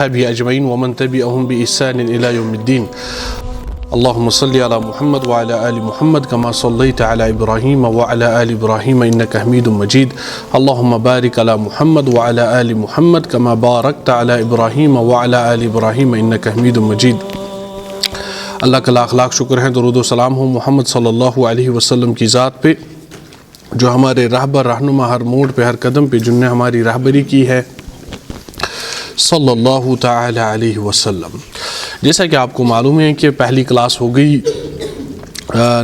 अजमईन वमन तबिअहुम बिइहसान इला यौमिद्दीन। अल्लाहुम्मा सल्लि अला मुहम्मद व अला आलि मुहम्मद कमा सल्लैता अला इब्राहीम व अला आलि इब्राहीम इन्नका हमीदुम मजीद। अल्लाहुम्मा बारिक अला मुहम्मद व अला आलि मुहम्मद कमा बारकता अला इब्राहीम व अला आलि इब्राहीम इन्नका हमीदुम मजीद। अल्लाह का लाख लाख शुक्र है, दुरूद व सलाम हो मोहम्मद सल्लल्लाहु अलैहि वसल्लम की ज़ात पे, जो हमारे रहबर रहनुमा हर मोड़ पे हर कदम पे, जिनने हमारी रहबरी की है सल्लल्लाहु ताला अलैहि वसल्लम। जैसा कि आपको मालूम है कि पहली क्लास हो गई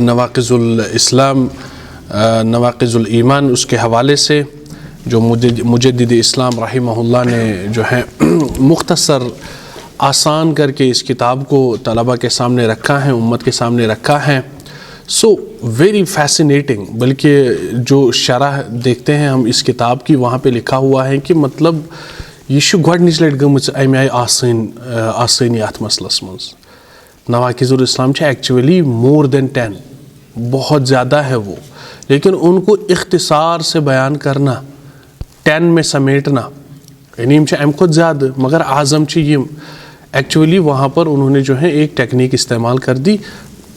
नवाक़िज़ुल इस्लाम नवाक़िज़ुल ईमान, उसके हवाले से जो मुजद्दिद इस्लाम रहिमहुल्लाह ने जो है मुख्तसर आसान करके इस किताब को तलबा के सामने रखा है, उम्मत के सामने रखा है। So very fascinating. बल्कि जो शरह देखते हैं हम इस किताब की, वहाँ पे लिखा हुआ है कि मतलब यह गोडनिच लट गमच अमे आय आसानी अत मसलस मज। नवाक़िज़ुल इस्लाम एक्चुअली मोर देन 10, बहुत ज़्यादा है वो, लेकिन उनको इख्तिसार से बयान करना, 10 में समेटना, यानी अम खुद ज़्यादा मगर आज़म यम एक्चुअली वहाँ पर उन्होंने जो है एक टेक्निक इस्तेमाल कर दी।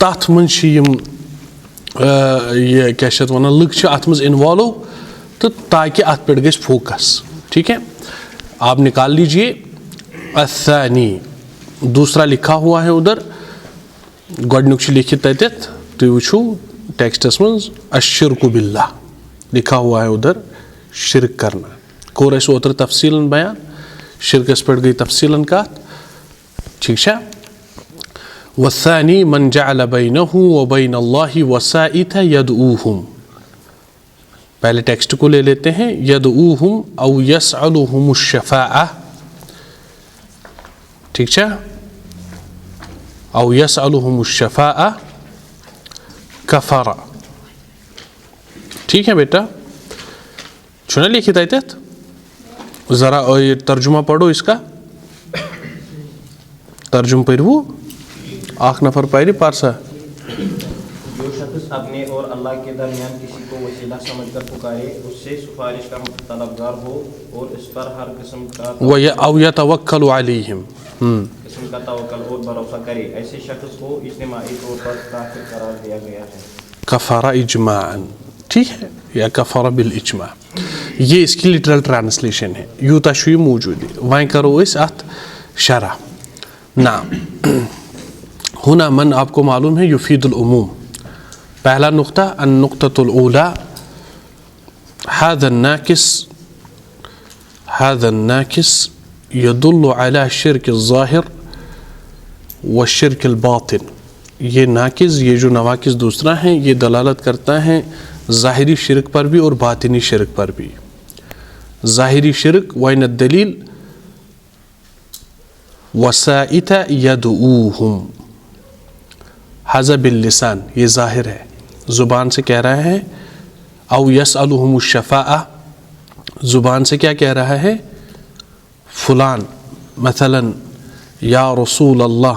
तथ मन ये क्या वन लुक अत मज इन्वॉल्व, तो ताकि अत पे गई फोकस। ठीक है, आप निकाल लीजिए असानी। दूसरा लिखा हुआ है उधर गोडनुक लिखित तत तुम वो टेक्स्टस मज अश्शिर्कु बिल्लाह लिखा हुआ है उधर, शिरक करना। कोर अस ओतर तफसीलन बयान, शिरकस पे गई तफसीलन कत। ठीक है, वसानी मन जअल बैनहु व बैन अल्लाहि वसाइत यदऊहुम। पहले टेक्स्ट को ले लेते हैं, यदऊहुम औ यसअलुहुम शफाअह। ठीक है, औ यसअलुहुम शफाअह कफरा। ठीक है बेटा, सुना लिखित है, ज़रा ये तर्जुमा पढ़ो इसका। तर्जुम पढ़ो, आख नफर पढ़ी पारसा। जो शख्स अपने और अल्लाह के दरमियान किसी को वसीला समझकर पुकारे, उससे सिफारिश का तलबगार हो और इस पर हर किस्म का यतवक्कलु अलैहिम किस्म का तवक्कुल और भरोसा करे, ऐसे शख्स को इज्तिमाई तौर पर काफिर करार दिया गया है। कफरा इजमाअन। ठीक है, या कफरा बिल इजमा, ये इसकी लिटरल ट्रांसलेशन है। यूता शुई मौजूद है, वहीं करो इस अत शरह ना। हुना मन आपको मालूम है युफीदुल उमूम। पहला नुक्ता अन-नुक्ततुल ऊला हाज़ा नाकिस यदुल्लु अला शिर्क ज़ाहिर व शिर्क बातिन। ये नाकिस, ये जो नवाकिस दूसरा है, ये दलालत करता है ज़ाहिरी शिरक पर भी और बातिनी शिरक पर भी। ज़ाहिरी शिरक वैन दलील वसाइत यदऊहुम हाज़ा बिल लिसान, ये ज़ाहिर है, ज़ुबान से कह रहा है। औ यसअलुहुम शफ़ाअह, ज़ुबान से क्या कह रहा है, फुलान मसलन या रसूल अल्लाह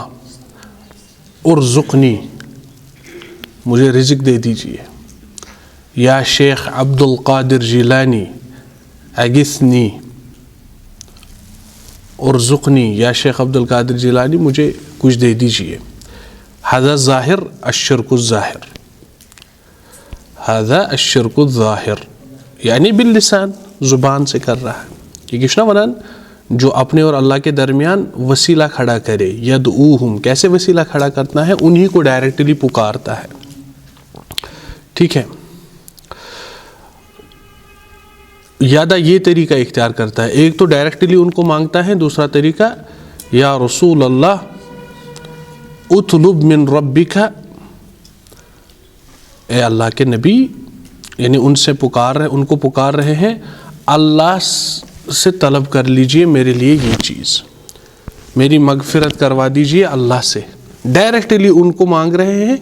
उर्ज़ुक़नी, मुझे रिज़्क़ दे दीजिए। या शेख अब्दुल क़ादिर जिलानी अगिस्नी उर्ज़ुक़नी, या शेख अब्दुल क़ादिर जिलानी मुझे कुछ दे दीजिए। हाज़ा ज़ाहिर अश्शिर्कु ज़ाहिर, हाज़ा अश्शिर्कु ज़ाहिर, यानी बिल लिसान, ज़ुबान से कर रहा है। कि किसना वनान जो अपने और अल्लाह के दरमियान वसीला खड़ा करे। यदऊहुम, कैसे वसीला खड़ा करता है, उन्हीं को डायरेक्टली पुकारता है। ठीक है, यादा ये तरीका इख्तियार करता है। एक तो डायरेक्टली उनको मांगता है, दूसरा तरीका या रसूल अल्लाह उतलुब मिन रब्बिका, ए अल्लाह के नबी, यानी उनसे उनको पुकार रहे हैं, अल्लाह से तलब कर लीजिए मेरे लिए ये चीज़, मेरी मगफिरत करवा दीजिए अल्लाह से। डायरेक्टली उनको मांग रहे हैं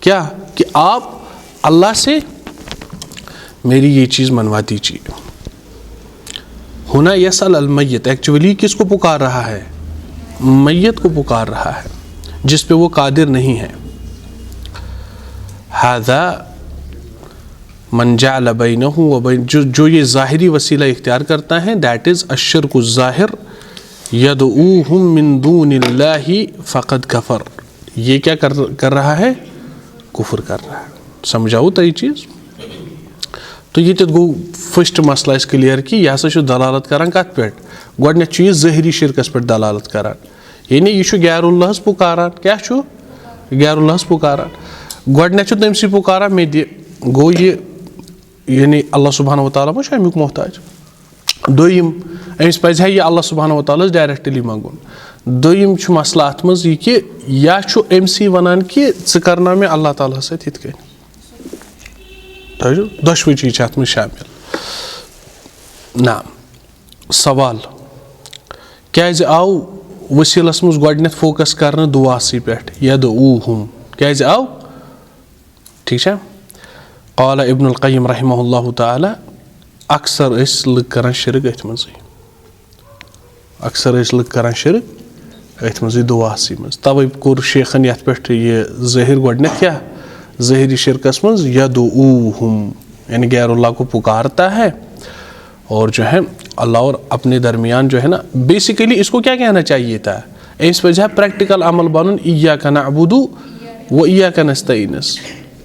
क्या, कि आप अल्लाह से मेरी ये चीज़ मनवा दीजिए। हुना यसल अल मय्यत, एक्चुअली किसको पुकार रहा है, मैयत को पुकार रहा है, जिस पे वो कादिर नहीं है। हाज़ा मन जअल बैनहु व बैन, जो ये ज़ाहिरी वसीला इख्तियार करता है, दैट इज़ अश्शिर्कु ज़ाहिर यदऊहुम मिन दूनिल्लाहि फ़क़द कफ़र, ये क्या कर रहा है? कुफर कर रहा है। समझाओ तो ये चीज़। तो ये गो फर्स्ट मसला क्लियर कि यह हसा दलालत करान कत पे, गोडनेथ चीज ज़ाहिरी शिरकस पे दलालत करान, यानी यह गैरुल्लाहस पुकारान, क्या गैरुल्लाहस पुकारान, गोडनेथ तमसी पुकारान मे दि, गो ये यानी अल्लाह सुब्हानहु व तआला मा अमुक मोहताज। दोयम अमिस पज़ यह अल्लाह सुब्हानहु व तआला डायरेक्टली मंगुन। दोयम मसला अत मज यह कि या अमसी वनान कि ज़ करना मे अल्लाह ताला सत यिथ कन, दशवे चीज अत मज शामिल। ना सवाल क्या आव वसीलस मज गोडनेथ फोकस करने दुआसी पे, यदऊहुम क्या आव, ठीक है। क़ाल इब्नुल क़य्यिम रहमहुल्लाहु तआला, अक्सर लुक करान शिरक अथ मज, अक्सर लुक करान शिरक अथ मज दुआसी मज। तवे कोर शेखन यथ पे यह ज़ाहिर गोडनेथ क्या ज़ाहिरी शिरकस मज यदऊहुम, यानी गैरुल्लाह को पुकारता है और जो है अल्लाह और अपने दरमियान जो है ना, बेसिकली इसको क्या कहना चाहिए था, इस वजह प्रैक्टिकल अमल बनन इय्याका नअबुदु व इय्याका नस्तईन,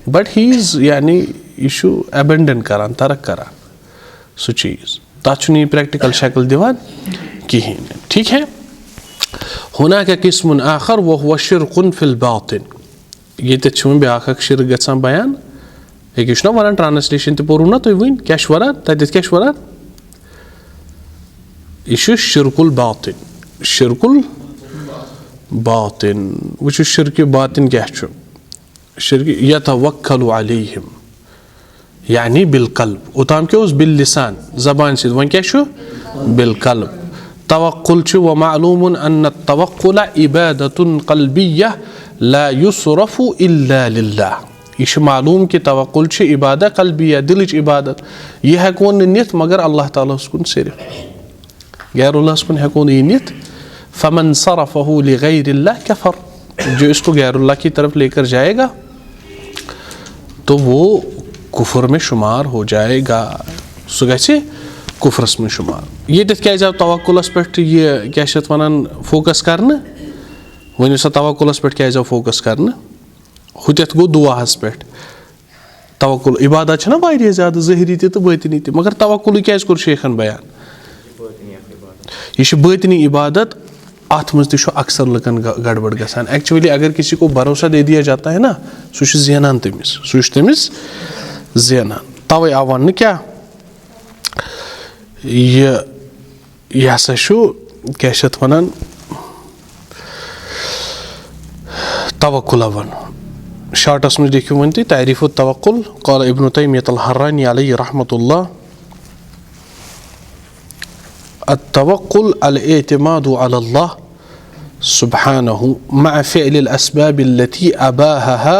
बट ही इज यानी इशू अबेंडन करान, तरक करान सो चीज़, तथ प्रैक्टिकल शक्ल दिवान कहीं, ठीक है। हुनाका किस्मुन आखर व हुवा शिरकुन फिल बातिन, ये ब्याख शिरक गछान बयान, ये ना वनान ट्रांसलेशन तो पोरू ना तुम वन क्या वनान तत क्या वनान, यह शिरकुल बातिन, शिरकुल बातिन, वो शिरक बातिन क्या शिरक यतवक्कलु अलैहिम, यानी बिलकल्ब, उताम क्या बिल लिसान जबान से, वन क्या बिलकल्ब। तवक्कुल व मालूमुन अन्न तवक्कुल इबादतुन क़ल्बिय्यह ला युसरफु इल्ला लिल्लाह, यह मालूम कि तवक्कुल इबादत क़ल्बिय्यह, दिलच इबादत, यह हेको नित मगर अल्लाह ताला कुन सिर्फ, गैरुल्लाह कुन हेको नित। फमन सरफहु लिगैरिल्लाह कफर, जो इसको गैरुल्लाह की तरफ लेकर जाएगा तो वो कुफर में शुमार हो जाएगा, सो कैसे कुफरस में शुमार। ये क्या जाओ तवक्कुलस पे ये क्या वनान फोकस करना, वन सा तवक्कुलस पे क्या जाओ फोकस करना, हुत गो दुआहस पे। तवक्कुल इबादत ना वारिया ज़्यादा ज़ाहिरी तो बातिनी तो, मगर तवक्कुल क्या कोर शेखन बयान, यह बातिनी इबादत, अत मज अक्सर लुकन गड़बड़ गसान। एक्चुअली अगर किसी को भरोसा दे दिया जाता है ना, सह ज़ेनान तमिस, तमिस ज़ेनान। तवे आव वन क्या यह हसा क्या वनान तवक्कुल वन, शार्टस में देखियो वन तुम तारीफ़ तवक्कुल। क़ाल इब्न तैमिय्यह अल-हर्रानी अलैहि रहमतुल्लाह, अत-तवक्कुल अल-इतिमादु अलल्लाह सुब्हानहु मअ फ़िअलिल अस्बाब अल्लती अबाहहा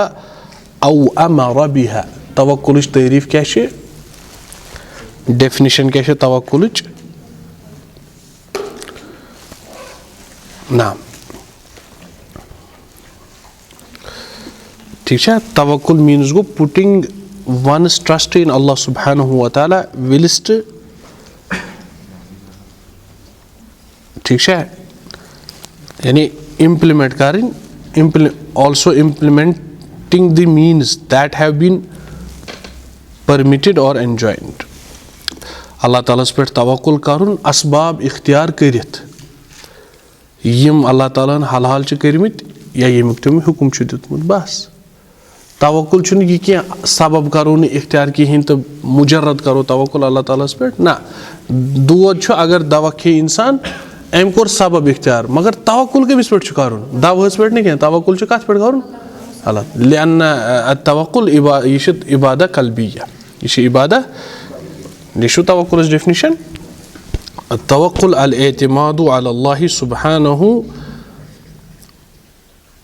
औ अमर बिहा। तवक्कुल तारीफ़ क्या है, डेफिनेशन क्या है तवक्कुल नाम, ठीक है। तवक्कुल means go putting one's trust in Allah सुब्हानहु व तआला विलिस्ट, ठीक है, यानी इम्प्लीमेंट करें, also implementing the means that have been permitted और एंजॉइंड। अल्लाह ताला पे तवक्कुल करुन, असबाब इख्तियार करित यम अल्लाह ताला हलाल कर्मित या यमुक तम हुकुम दितमुत, बस। तवक्कुल यह क्या सबब करो न इख्तियार कहें तो मुजर्रद करो तवक्कुल अल्लाह ताला पे ना। दूध अगर दवा खे इंसान अम कोर सबब इख्तियार, मगर तवक्कुल कमिस पे करुन, दवहस पे नहीं, तवक्कुल कत पे करुन अल्लाह, लिअन्न तवक्कुल यह इबादत क़ल्बिय्यह, यह इबादत, यह तवक्कुल डेफिनेशन तवक्कुल अल-इतिमादु अलल्लाह सुब्हानहु,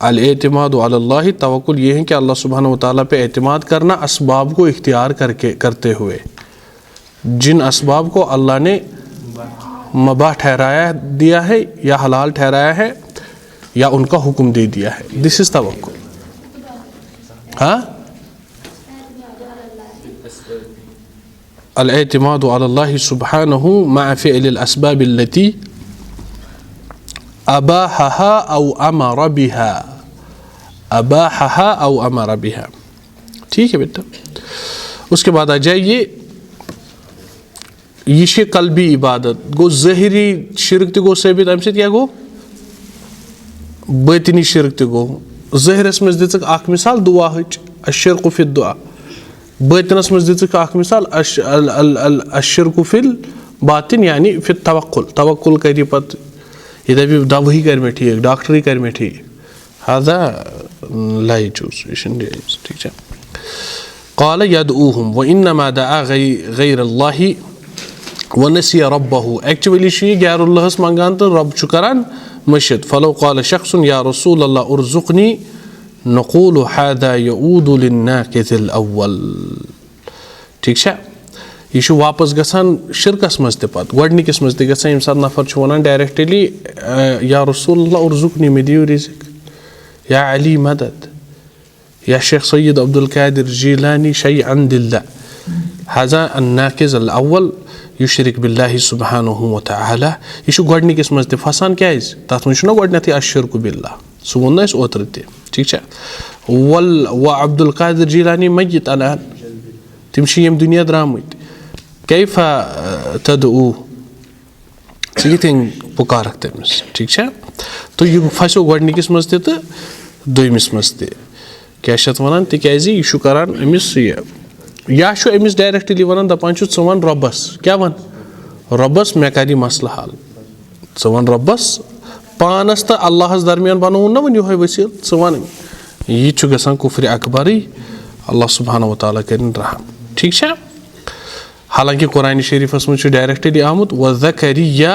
अल-इतिमादु अलल्लाह, तवक्कुल ये है कि अल्लाह सुब्हानहु व तआला पे एतमाद करना असबाब को इख्तियार करते हुए, जिन असबाब को अल्लाह ने मबाह ठहराया दिया है या हलाल ठहराया है या उनका हुक्म दे दिया है, दिस इज तवक्कुल। हाँ, अल-इतिमादु अलल्लाह सुब्हानहु मअ फ़िअलिल अस्बाब अल्लती अबाहा औ अमर बिहा, अबाहा औ अमर बिहा। ठीक है बेटा। उसके बाद आ जाइए, ये कल्बी इबादत गो, ज़ाहिरी शिरक तो गो साबित, अम क्या गो बातिनी शिरक तो गो। ज़ाहिरस मज दिख अख मिसाल दुआ हच, अश्शिरकु फिद दुआ, बातिनस मज दिख अख मिसाल अश्शिरकु फिल बातिन यानी फिर तवक्कुल, तवक्कुल करी पत ये दबी दवाई कर में ठीक, डॉक्टरी कर में ठीक, हादा ला यजूज़, ठीक है। क़ाल यदऊहुम व इन्नमा दआ गैरल्लाहि व नसिया रब्बहु, एक्चुअली ये गैरुल्लाहस मंगान तो रब छु करान मशिद। फलो क़ाल शख्सुन या रसूल अल्लाह उर्ज़ुक़नी नक़ूलु हादा यऊदु लिन्नाक़िज़िल अव्वल। ठीक है। यह वापस गसान शिरकस मज ते पत गोडनिकस मज ते गसान, यम सात नफर छु वनान डायरेक्टली या रसूल अल्लाह उर्ज़ुक़नी मे दियो रिज़्क़, या अली मदद, या शेख सैयद अब्दुल कादिर जीलानी शैअन दिल्ला, हाज़ा अन्नाक़िज़ुल अव्वल युशरिक बिल्लाहि सुब्हानहु व तआला। यह गोडनिकस मज ते फसान क्या तथ मज गोडनथी अश्शिरकु बिल्लाह, सह वोन अस ओतर ते। ठीक है। वल व अब्दुल कादिर जीलानी मय्यित अलान, तिम यम दुनिया द्रामत, कैफा तदऊ यथिंग पुकार तमिस। ठीक है। तो यह फसो गोडनिकस मज ते तो दोयमिस मज ते क्या वन तिकाज यह करान अमिस या अमिस डायरेक्टली वन दपान च वन रब्बस क्या वन, रब्बस मे कर मसला हल, च वन रब्बस पानस तो अल्लाहस दरमियान बनोन ना वन यो वसील, च वन यह गसान कुफ्र अकबर, अल्लाह सुब्हानहु व तआला करिन रहम। ठीक है। हालांकि कुरान शरीफस मज डायरेक्टली आमुत व ज़करिया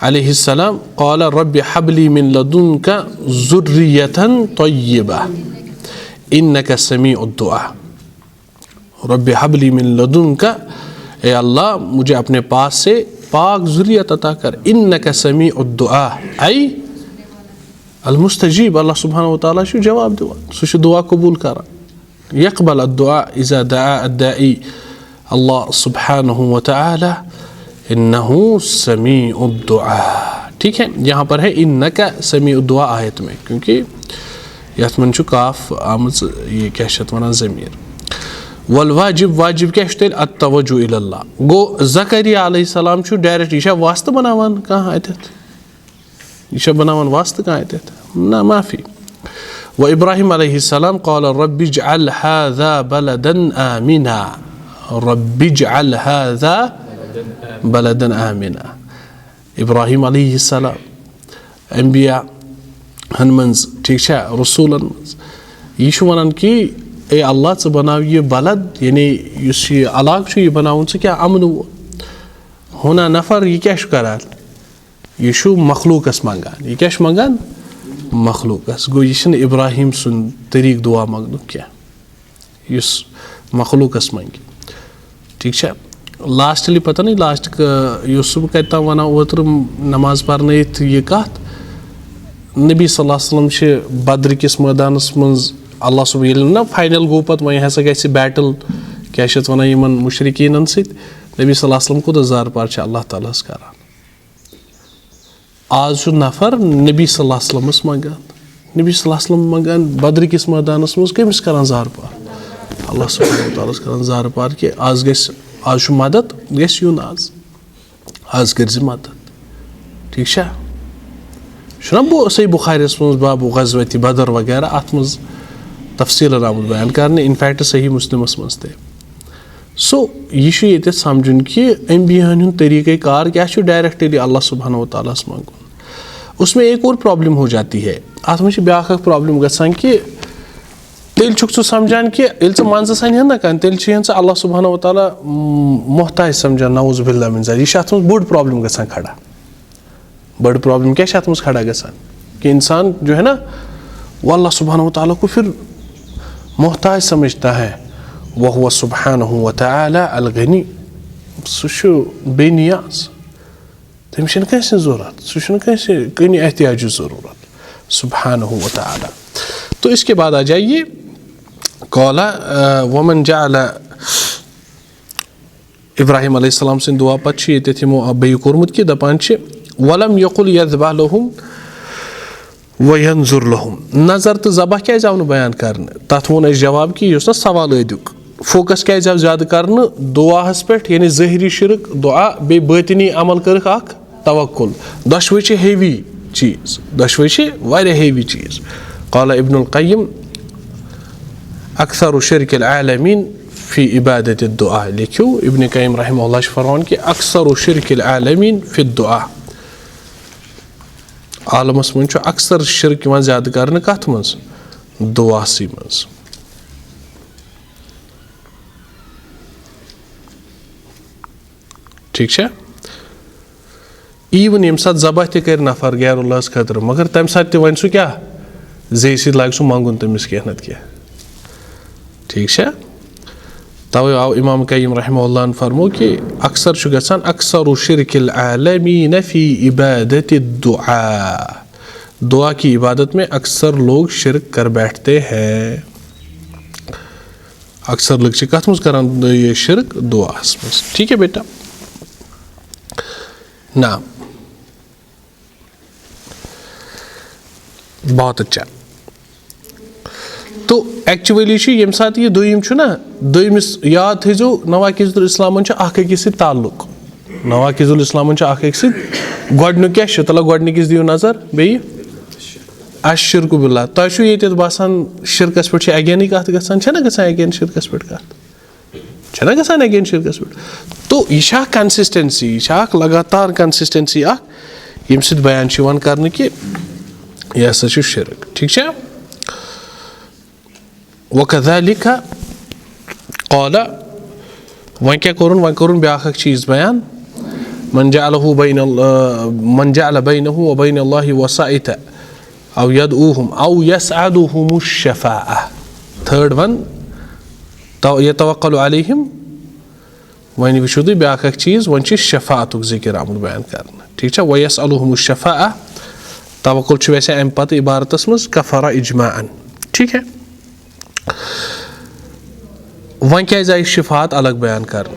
अलैहिस्सलाम क़ाल रब्बि हबली मिन लदुनका ज़ुर्रियतन तय्यिबा इन्नका समीउद दुआ, रब्बि हबली मिन लदुनका, ए अल्लाह मुझे अपने पास से पाक ज़ुर्रियत अता कर, इन्नका समीउद दुआ आई अल मुस्तजीब, अल्लाह सुब्हानहु व तआला शु जवाब दुआ, सु दुआ कबूल कर, यक़बल अद्दुआ इज़ा दआ अद्दाई अल्लाह सुब्हानहु व तआला इन्नहु समीउद दुआ। ठीक है। यहाँ पर है इन्नका समीउद दुआ आयत में, क्योंकि यथ मन काफ आमज ये क्या वन ज़मीर। वल वाजिब, वाजिब क्या तेल अत्तवज्जु इलल्लाह गो, ज़करिया अलैहिस्सलाम छु डायरेक्ट यह वास्त बनावान कहाँ अतत, यह बनावान वास्त कहाँ अतत ना माफ़ी। व इब्राहिम अलैहिस्सलाम क़ाल रब्बि इजअल हाज़ा बलदन आमिना, रब्बि इजअल हाज़ा बलदन आमिना। इब्राहिम अलैहिस्सलाम अंबिया हनमंज, ठीक है, रसूलन मज यह वन कि ए अल्लाह च बनाव यह बलद, यानी इस इलाक़ यह बनावन च क्या अमन होना नफर, यह क्या करान, यह मखलूकस मंगान, यह क्या मंगान मखलूकस। गो यह इब्राहिम सुन तरीक दुआ मंगन क्या, इस मखलूकस मंगे। ठीक है। लास्टली पता नहीं लास्ट सुबह कहता वना ओतर नमाज पढ़न यह कत, नबी सल्लल्लाहु अलैहि वसल्लम बद्र किस मैदानस मज अल्लाह सुब ना फाइनल गो पे वह हसा ग बैटल क्या वन इन मुशरिकीन सत, नबी सल्लल्लाहु अलैहि वसल्लम कोत जार पार अल्लाह तालास करान। आज नफर नबी सल्लल्लाहु अलैहि वसल्लमस मंगान, नबी सल्लल्लाहु अलैहि वसल्लम मंगान बद्र किस मैदानस मज कमिस करान जार पार, अल्लाह सुब्हानहु व तआला करान जार पार कि आज गस आज मदद गस यून, आज कर मदद। ठीक है। शुना बो सही बुखारिस मज बाबू गज़वत बदर वगैरह अत मज तफसील आमुत बयान करने, इनफैक्ट सही मुस्लिमस मज ते। सो यह ये समझन कि अम्बियान हुंद तरीक़े कार क्या डायरेक्टली अल्लाह सुब्हानहु व तआला मंगुन। उसमें एक और प्रॉब्लम हो जाती है, अत में ब्याख प्रॉब्लम गसान कि तेल छुक समझान कि ये मन सन ना कह तेल अल्लाह सुब्हानहु व तआला मोहताज समझान, नऊज़ बिल्लाह मिन ज़ालिक। यह बोड़ प्रॉब्लम गसान खड़ा, बड़ प्रॉब्लम क्या खड़ा गसान कि इंसान जो है ना वो अल्लाह सुब्हानहु व तआला को फिर मोहताज समझता है। वह हुवा सुब्हानहु व तआला अल गनी, सह बेनियाज, तमिस कैसे ज़रूरत, सह कैसे कहीं एहतियाज ज़रूरत सुब्हानहु व तआला। तो इसके बाद आ जाइए कौला वमन जअल इब्राहिम अलैहिस्सलाम से दुआ पे ये तमो बे कोर्मुत कि दपान वलम यकुल यज़बह लहुम वयंजुर लहुम नजर तो ज़बह क्या आव बयान करने तथ वोन जवाब कि यह सवाल अदुक फोकस क्या आव ज्यादा करने दुआहस पे यानी ज़ाहिरी शिरक दुआ बे बातिनी अमल कर तवक्कुल दशवे हेवी चीज़ दशवे वारिया हेवी चीज़ क़ाल इब्नुल क़य्यिम अक्सर शिरकिल आलमीन फ़ी इबादत दुआ लिखियो इब्न क़य्यिम रहमहुल्लाह फरमान कि अक्सर शिरकिल आलमीन फ़ी दुआ आलमस मन अक्सर शिरक ज्यादा करने कथ मज दुआसी मज ठीक है ईवन यम साथ ज़बह त कर नफर गैरुल्लाह खतर मगर तम साथ वन सह क्या जे लग सह मंगुन तमिस कह नत क्या ठीक है तवे आव इमाम क़य्यिम रहमहुल्लाह फरमो कि अक्सर गसान अक्सर शिरकिल आलमीन फ़ी इबादत दुआ दुआ की इबादत में अक्सर लोग शिरक कर बैठते हैं अक्सर लोग कत मज करान ये शिरक दुआस मज ठीक है बेटा ना बहुत अच्छा तो एक्चुअली यम साथ यह दोयम ना दोयमिस याद थो नवाकिजुल इस्लाम अकिस ताल्लुक नवाकिजुल इस्लाम अकिस गोडनुक क्या तला गोडनिकिस दियो नजर बे अशिरकु बिल्लाह तुम ये बसान शिरकस पे अगेन कत गना अगेन शिरकस पे कत गसान अगेन शिरकस पे तो यह कंसिस्टेंसी यह लगातार कंसिस्टेंसी यम सत बयान कर कि यह हसा शिरक ठीक है वकज़ालिक क़ाल वह क्या करुन ब्याख चीज़ बयान मन जअल बैनहु व बैन अल्लाहि वसाइत औ यदऊहुम औ यसअदुहुमुश शफ़ाअह थर्ड वन यतवक्कलु अलैहिम वन वुचो तुम ब्याख चीज़ वन शफ़ाअतुक ज़िक्र आमुत बयान करना ठीक है व यसअलुहुमुश शफ़ाअह तवक्कुल वैसे अम पत इबारतस मज कफ़रा इजमाअन ठीक है वन क्या आई शिफात अलग बयान कर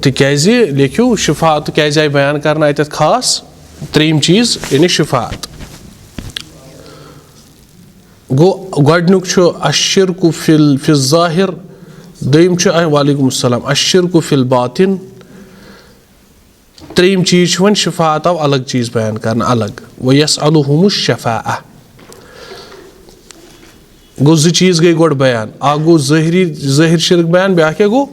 तिज लिखियो शिफात क्या आई बयान करना अत खास त्रीम चीज़ यानी शिफात गो गोडनुक अशिरकु फिल ज़ाहिर दोयम वालेकुम अस्सलाम अशिरकु फिल बातिन त्रीम चीज़ वन शिफात आव अलग चीज़ बयान करना अलग व यसअलुहुमुश शफ़ाअह गो जो चीज़ गई गोड बयान आ गो ज़ाहिर शिरक बयान ब्या क्या गो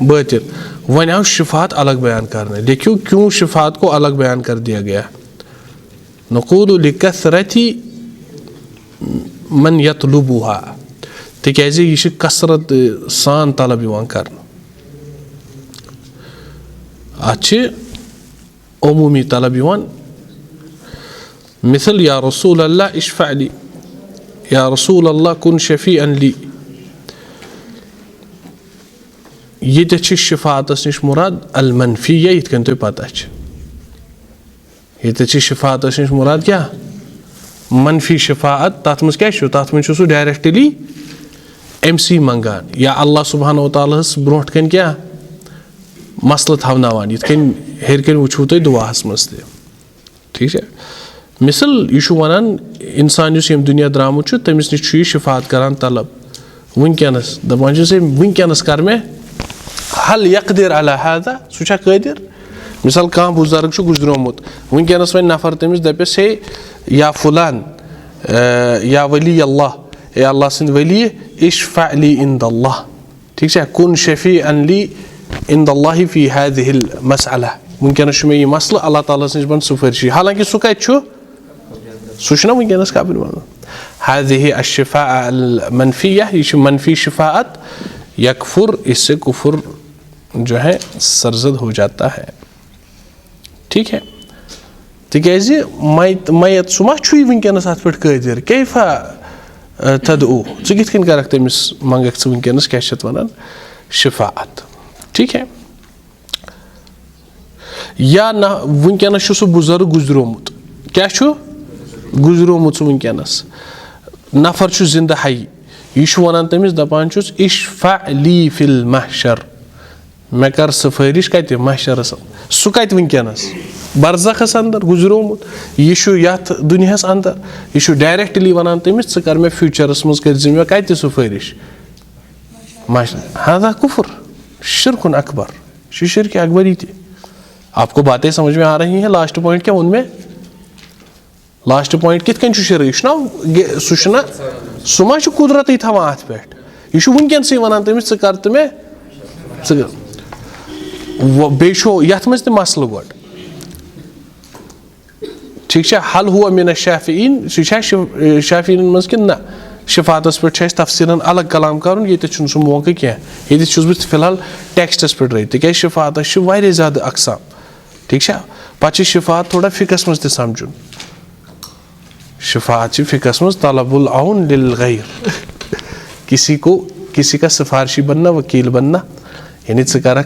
बातिन वन आव शिफात अलग बयान करने देखियो क्यों शिफात को अलग बयान कर दिया गया नक़ूलु लिकसरति मन यतलुबुहा तिज यह कसरत सान तलब कर अमूमी तलब मिसल या रसूल अल्लाह इशफ़अ ली या रसूल अल्लाह कुन शफ़ीअन ली ये शिफातस नश मुराद अल मनफिया इत तुम पता ये शिफातस नश मुराद क्या मनफी शिफात तथ मज क्या तथ मज सह डायरेक्टली एमसी मंगान या अल्लाह सुब्हानहु व तआला ब्रोह कन क्या मसल थवनावान यिथ कन हेर कन वुचो तुम दुआहस मज ठीक है मिसल यह वनान इंसान यम दुनिया द्रामुत तमिस नश शिफात करान तलब वनकस दपान वनकस कर मे हल यकदिर अला हादा सह कादिर मिसाल कह बुजुर्ग गुजरोमुत वनकस वन नफर तमिस दपस हे या फुलान या वली अल्लाह ए अल्लाह सिंद वली इशफ़अ ली इंदल्लाह ठीक है कुन शफ़ीअन ली इंदल्लाह फ़ी हाज़िहिल मसअला वनकस मे यह मसल अल्लाह ताला नश बन सुफरशी हालांकि सह कत सह वनकस काबिल वन हाज़िहि अश्शिफ़ाअ अल मनफिया यह मनफी शिफाअत यकफुर इससे कुफुर जो है सरजद हो जाता है ठीक है तिज मैत सह मा वनकस अत पे कादिर कैफा तदऊ कित कन कर तमिस मंगक वनकस क्या वन शिफाअत ठीक है या न वनकस सह बुजुर्ग गुजरोमुत क्या गुजरोमुत वनकस नफर जिंदा हई यह वन तमिस दपान इशफ़अ ली फिल महशर मे कर सिफारिश कत महशरस सह कत वनकस बरज़खस अंदर गुजरोमुत यह दुनियास अंदर यह डायरेक्टली वनान तमिस कर मे फ्यूचरस मज कर मे कत सिफारिश हादा कुफर शिरकुन अकबर शिरक अकबरी थी। आपको बातें समझ में आ रही हैं? लास्ट पॉइंट क्या उनमें लास्ट पॉइंट कित कन शिरक सह सुमा कुदरत थवान अत पे यह वनकस वनान तमिस कर तो मे बे यथ मज मसल गो ठीक हल हुआ मिन शाफीन सह शाफीन मज कि ना शिफातस पे तफसीरन अलग कलाम कर ये सह मौका क्या ये बह फिलहाल टेक्स्टस पे रही तिक शिफातस ज़्यादा अकसाम ठीक पे शिफात थोड़ा फ़िकस मज समझुन शिफात फ़िकस मज तलबुल औन लिल गैर किसी का सिफारशी बनना वकील बनना यानी कर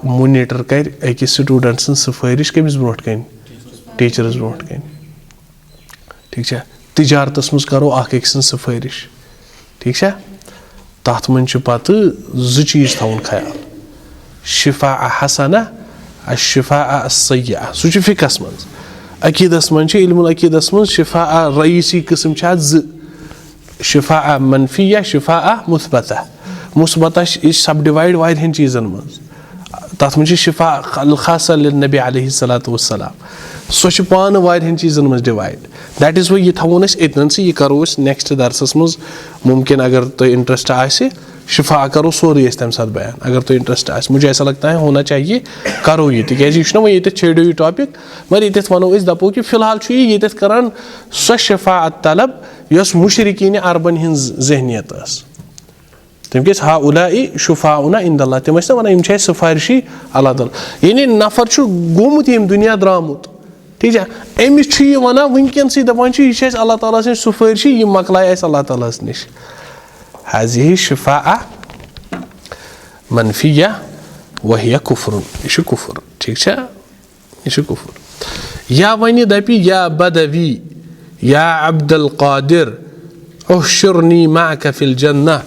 मोनीटर कर अकिस स्टूडेंट सं सिफारिश कमिस ब्रोट कन टीचरस ब्रोट कन ठीक तिजारतस मज करो अक सं सिफारिश ठीक तथ मन पत जो चीज थवन ख्याल शिफा हसना शिफा सय्या सह फ़िकस मज अकीदस मज इल्मुल अकीदस मज शिफा रईसी किस्म शिफा मनफी या शिफा मुस्बता सब डिवाइड वारियन चीज़न मज तथ मज शिफा खासा नबी अलैहिस्सलातु वस्सलाम सह पान वारियन चीज़न मज डिवाइड दैट इज़ वह थवन एतन से यह करो नेक्स्ट दरसस मज मुमकिन अगर तो इंटरेस्ट आसे शिफा करो सोरे तम साथ बयान अगर तो इंटरेस्ट आस मुझे ऐसा लगता है होना चाहिए करो ये क्या वो ये छेड़ो यह टॉपिक मगर ये वनो दपो कि फिलहाल ये करान सह शिफाअत तलब यस मुशरिकीन अरबन हिंज जहनियत तम किस हा उलाई शुफाउना इंदल्लाह तम वन सिफारिशी अल्लाह ताला यानी नफर गोमुत यम दुनिया द्रामुत ठीक है अमिस वन वनकस दपान यह अल्लाह ताला सं सिफारिशी यह मकलाय अल्लाह ताला नश हाज़िही शिफा मनफिया वहिया कुफरुन यह कुफर ठीक यह कुफर या वन दपी या बदवी या अब्दुल कादिर उहशुरनी माअक फिल जन्नह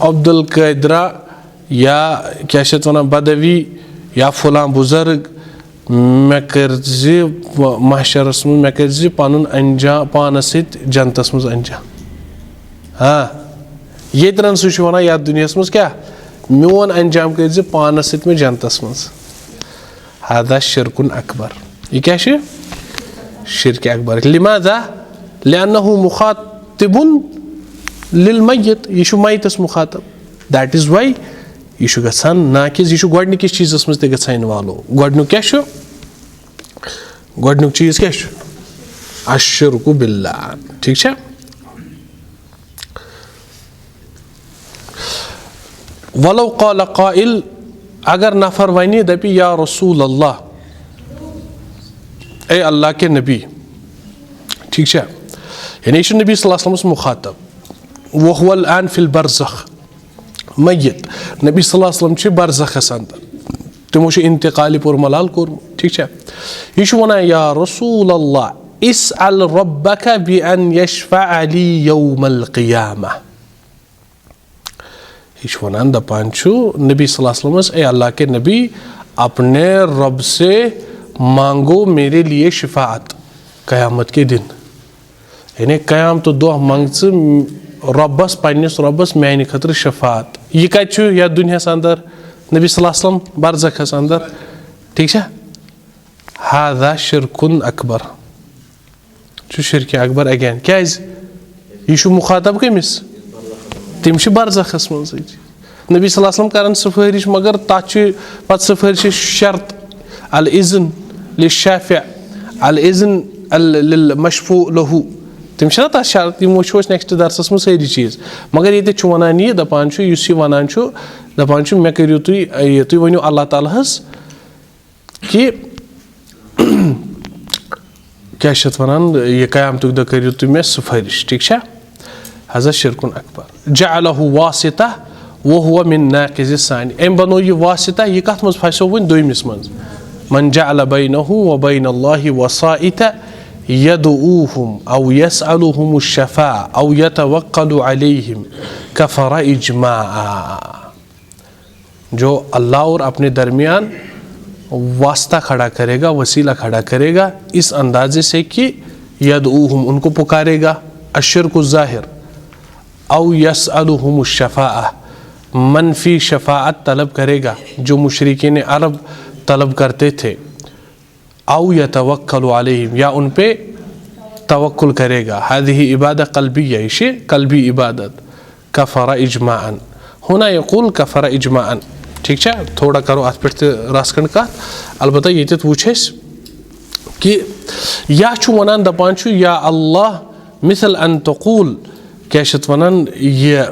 अब्दुल कादिरा या क्या वन बदवी या फुला बुजुर्ग मे कर महशरस मे कर पन अंजाम पानस जन्नतस मज अंजाम हाँ ये सह वन या दुनिया मज क्या मोन अंजाम कर पानस मे जन्नतस मज हादा शिरकुन अकबर यह क्या शिरक अकबर लिमाजा लिअन्नहु मुखातिबुन लिल मय्यत यह मय्यतस मुखातब दैट इज़ वाई यह गसान ना कि यह गोडनिकिस चीज़स मज ते इन्वॉल्व गोडनुक क्या गोडनुक चीज़ क्या अश्शिरकु बिल्लाह ठीक है। वलो क़ाल क़ाइल अगर नफर वनी दपी या रसूल अल्लाह ए अल्लाह के नबी ठीक है यानी यह नबी सल्लल्लाहु अलैहि वसल्लम मुखातब वहुवल आन फिल बरज़ख मय्यत नबी सल्लल्लाहु अलैहि वसल्लम बरज़खस अंदर तमो इंतकाल पुर मलाल कोरमुत ठीक है यह वन या रसूल अल्लाह इसअल रब्बक बिअन यशफ़अ ली यौमल क़ियामह यह वन दपान नबी सल्लल्लाहु अलैहि वसल्लम ए अल्लाह के नबी अपने रब से मांगो मेरे लिए शिफाअत क़यामत के दिन यानी क़यामत दो मंग रब्बस पन्निस रब्बस मैंने खतर शफात यह कत या दुनिया अंदर नबी सल्लल्लाहु अलैहि वसल्लम बरज़खस अंदर ठीक है हादा शिरकुन अकबर शिरक अकबर अगेन क्या यह मुखातब कमिस तम बरज़खस मज नबी सल्लल्लाहु अलैहि वसल्लम करान सिफारिश मगर तथ पत सिफारिश शर्त अल इज़्न लिश्शाफ़ि अल इज़्न लिल मशफ़ू लहू तम तथ शर्त तम वो नेक्स्ट दरसस मज सारी चीज़ मगर ये वन यह दपान वन दपान मे करो तुम वनो अल्लाह ताला कि क्या वन यह क़यामत दह करो तुम मे सिफारिश ठीक है हज़ा शिरकुन अकबर जअलहु वासिता वो हुआ मिन नाक़िज़ सानी अम बनो यह वासिता यह कत मज फसो वन दोमिस मज मन जअल बैनहु व बैन अल्लाहि वसाइता यदऊहुम औ यसअलुहुम शफ़ा औ यतवक्कलु अलैहिम कफ़र इजमाअ जो अल्लाह और अपने दरमियान वास्ता खड़ा करेगा, वसीला खड़ा करेगा, इस अंदाजे से कि यदऊहुम, उनको पुकारेगा, अश्शिर्कु ज़ाहिर, औ यसअलुहुम शफ़ाअह, मनफी शफ़ाअत तलब करेगा जो मुशरिकीन अरब तलब करते थे, औ यतवक्कलु अलैहिम, या उन पे तवक्कुल करेगा। हादिही इबादत कल्बिया, इसे कल्बी इबादत, कफ़रा इजमाअन, होना यक़ूल कफ़रा इजमाअन। ठीक है, थोड़ा करो अत पे रासकंड का, अलबत्ता ये वुछ कि या वनान दपान या अल्लाह मिसल अन तक़ूल, क्या वनान ये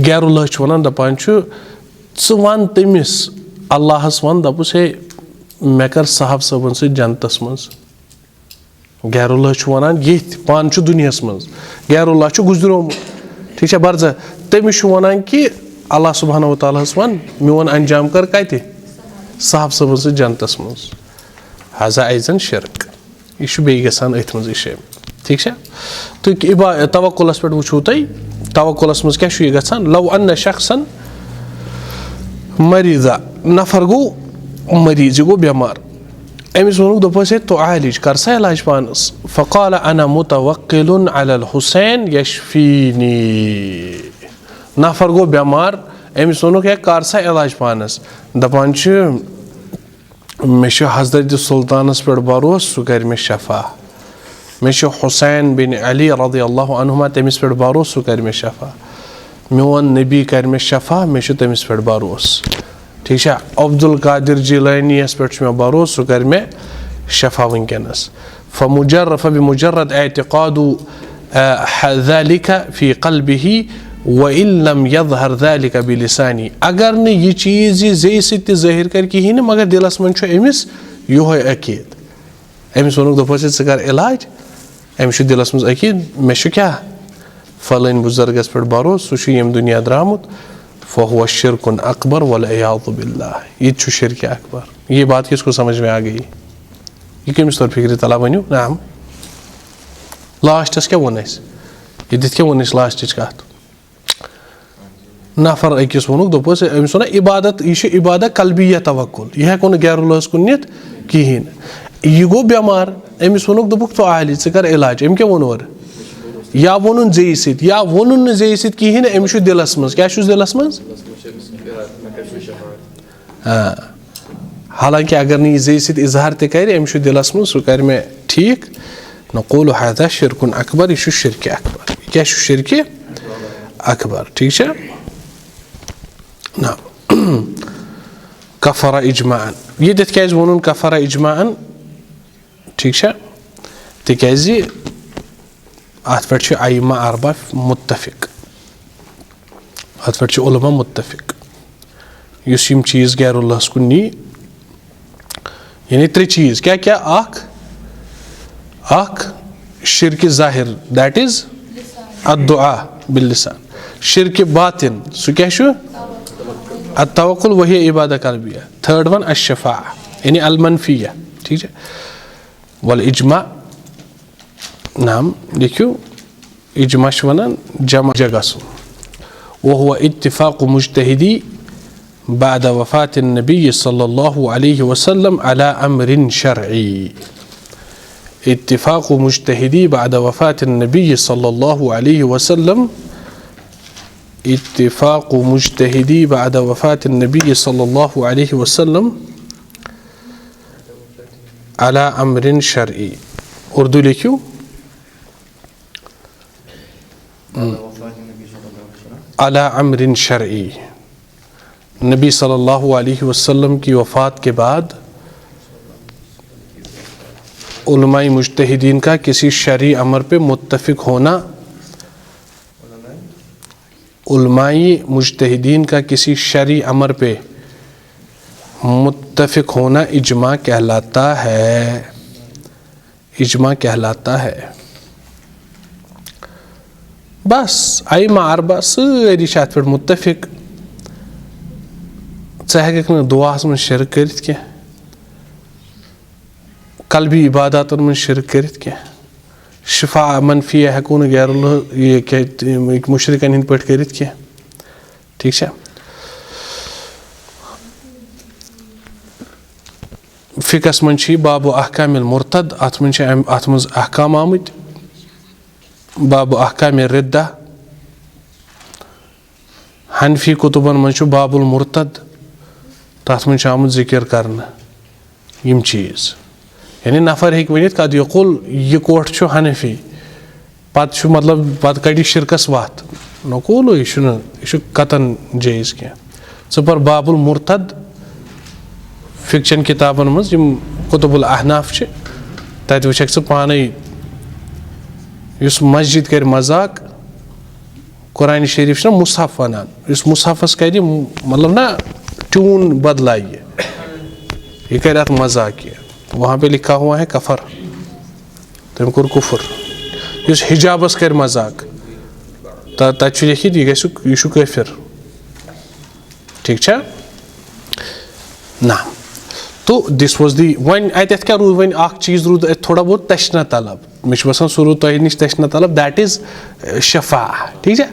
गैरुल्लाह वनान दपान च वन तमिस अल्लाहस वन दपुस हे मे कर साहब सबन सह जन्नतस मज। गैरुल्लाह वनान ये पान दुनियास मज, गैरुल्लाह गुजरोमुत, ठीक है बर्जा, तमिस वनान कि अल्लाह सुब्हानहु व तआलाहस वन मोन अंजाम कर कते साहब सबन सह जन्नतस मज। हाजा ऐजन शिरक, यह बे गसान अथ मज शे। ठीक है, तो तवक्कुलस पे वुचो तुम, तवक्कुलस मज क्या गसान, लव अन्न शख्सन मरीजा, नफर गो मरीज गो बेमार, अमिस वोनुक दोपस तो आलिज कर सा इलाज पानस, फ़क़ाल अना मुतवक्किलुन अलल हुसैन यशफीनी, नफर गो बेमार, अमिस वोनुक कर सा इलाज पानस, दपान मे हज़रत सुल्तानस पे भरोस सह कर मे शफ़ा, मे हुसैन बिन अली रज़ियल्लाहु अन्हुमा तमिस पे भरोस सह कर मे शफ़ा, मोन नबी कर मे शफ़ा, मे तमिस पे भरोस। ठीक है, अब्दुल कादिर जिलानीस पे मे भरोस सह कर मे शफ़ा वनकस। फ़बिमुजर्रद एतिक़ादु ज़ालिका फ़ी क़ल्बिही व इन लम यज़हर ज़ालिका बिलिसानी, अगर न यह चीज़ ज़े सह ज़ाहिर कर कहीं मगर दिलस मन अमिस योह अकीद, अमिस वोनुक दोपस ज़ कर इलाज, अमिस दिलस मज अकीद मे क्या फलान बुजुर्गस पे भरोस, सह यम दुनिया द्रामुत, फ़हुव शिरकुन अकबर वल्इयाज़ु बिल्लाह, ये शिरक अकबर। ये बात किसको समझ में आ गई, ये कमिस तौर फिक्र तला वनु नाम लास्टस क्या वो ये दित क्या वो लास्ट कत नफर अकिस वोनुक दोपस अमिस वना इबादत, यह इबादत कल्बिया तवक्कुल, यह हेको गैरुल्लाहस कुन नित कहीं, यह गो बेमार, अमिस वोनुक दोपुक तो आलिज ज़ कर इलाज, अम क्या वोन और या वोनुन जे सत या वोनुन न जे सत कहीं, अमिस दिलस मज क्या दिलस मज, हाँ, हालांकि अगर न जे सत इजहार तर अमिस दिलस मज सह कर मे ठीक, नक़ूलु हाज़ा शिरकुन अकबर, यह शिरक अकबर, क्या शिरक अकबर। ठीक है ना, कफ़रा इजमाअन, ये दित क्या वोनुन कफ़रा इजमाअन। ठीक है, तिकाज अत पे आइमा अरबा मुत्तफिक, अत पे उलमा मुत्तफिक, युस यम चीज़ गैरुल्लाहस कुन नी, यानी त्रे चीज़ क्या क्या, अख शिरक ज़ाहिर दैट इज अद्दुआ बिल्लिसान, शिरक बातिन सह क्या अत्तवक्कुल वही इबादत कल्बिया, थर्ड वन अश्शफ़ा यानी अलमनफिया। ठीक है, वल इजमा नाम लिखो, इजमा वनान जमा जगह, वहुव इत्तिफ़ाक़ु मुज्तहिदी बाद वफ़ात नबी सल्लल्लाहु अलैहि वसल्लम अला अम्रिन शरई, इत्तिफ़ाक़ु मुज्तहिदी बाद वफ़ात नबी सल्लल्लाहु अलैहि वसल्लम, इत्तिफ़ाक़ु मुज्तहिदी बाद वफ़ात नबी सल्लल्लाहु अलैहि वसल्लम अला अम्रिन शरई, उर्दू लिखियो अला अम्रिन शरई, नबी सल्लल्लाहु अलैहि वसल्लम की वफ़ात के बाद उलमाए मुज्तहिदीन का किसी शरई अमर पे मुत्तफ़िक होना, उलमाए मुज्तहिदीन का किसी शरई अमर पे मुत्तफ़िक होना इजमा कहलाता है, इजमा कहलाता है। बस आइमा अरबा सारी अत पे मुत्तफ़िक, हेक दुआस मन शिरक करित क्या, कल्बी इबादतन मन शिरक करित क्या, शिफा मनफिया हेको न गैरुल्लाह ये क्या मुशरिकन हिंद पे करित क्या। ठीक है, फ़िकस मन बाब अहकामिल मुर्तद अत मज अहकाम आमत बाब अहकाम रिद्दा हनफी कुतुबन मज बाबुल मुर्तद तथ मज आमुत जिक्र करना यम चीज़ यानी नफर हेक वनित कद यकुल यह कोठ हनफी पत मतलब पत कड़ी शिरकस वत नकुल यह कतन जायज़ क्या पर बाबुल मुर्तद फिक्शन किताबन मज कुतुबुल अहनाफ तत वुचक पाने मस्जिद कर मजाक कुरान शरीफ मुसहफ वनान मुसहफस कर मतलब ना ट्यून बदलाइए यह कर अत मजाक वहाँ पे लिखा हुआ है कफर तम कोर कुफर इस हिजाबस कर मजाक तत लिखित यह कफिर ठीक है ना। तो दिस वाज दी वन अत क्या रूद वन चीज़ रूद थोड़ा बहुत तशना तलब मे बसान सह रूद तुह नश तशना तलब दैट इज़ शफा ठीक है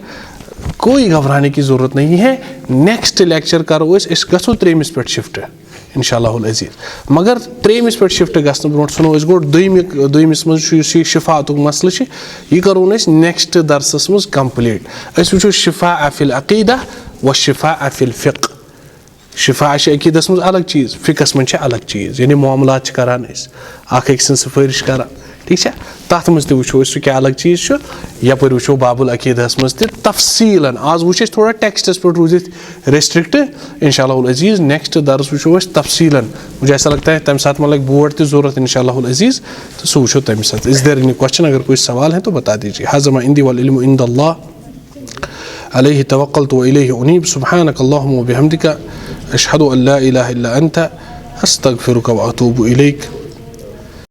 कोई घबराने की ज़रूरत नहीं है। नेक्स्ट लेक्चर करो गो त्रेमिस पे शिफ्ट इंशाअल्लाह अज़ीज़ मगर त्रेमिस पे शिफ्ट गो ब्रो सुनो गो दुयमिस मज शिफात मसल यह करो नेक्स्ट दरसस मज कंप्लीट वो शिफा अफिल अकीदा व शिफा अफिल फ़िक़्ह शिफा अकीदस मज अलग चीज़ फ़िक़्हस मज अलग चीज़ यानी मामलात करान अख सिफारिश करान ठीक है तथ मज वो क्या अलग चीज़ यपर वो बाबुल अकीदस मज तफसीलन आज वो थोड़ा टेक्स्टस पे रूजित रेस्ट्रिक्ट इंशाअल्लाह अज़ीज़ नेक्स्ट दर्स वो तफसीलन मुझे ऐसा लगता है तम साथ मतलब बोर्ड की ज़रूरत इंशाअल्लाह अज़ीज़ तो सो वो तम साथ इस देर क्वेश्चन अगर कोई सवाल है तो बता दीजिए। हाज़मा इंदी वल इल्मु इंदल्लाह अलैहि तवक्कलतु व इलैहि उनीब सुब्हानक अल्लाहुम्मा व बिहम्दिका अशहदु अन ला इलाहा इल्ला अंता अस्तगफिरुका व अतूबु इलैक।